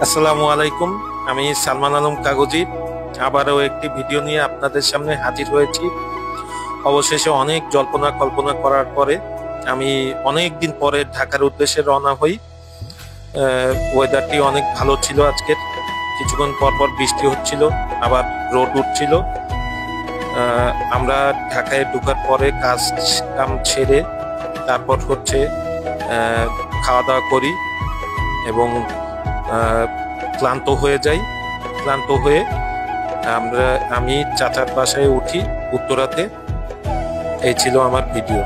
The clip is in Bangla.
আসসালামু আলাইকুম। আমি সালমান আলম কাগজি আবারও একটি ভিডিও নিয়ে আপনাদের সামনে হাজির হয়েছি। অবশেষে অনেক জল্পনা কল্পনা করার পরে আমি অনেক দিন পরে ঢাকার উদ্দেশ্যে রওনা হই। ওয়েদারটি অনেক ভালো ছিল আজকের। কিছুক্ষণ পর পর বৃষ্টি হচ্ছিল, আবার রোদ উঠছিল। আমরা ঢাকায় ঢোকার পরে কাজ কাম ছেড়ে তারপর খাওয়া দাওয়া করি এবং ক্লান্ত হয়ে যাই। ক্লান্ত হয়ে আমি চাচার বাসায় উঠি উত্তরাতে। এই ছিল আমার ভিডিও।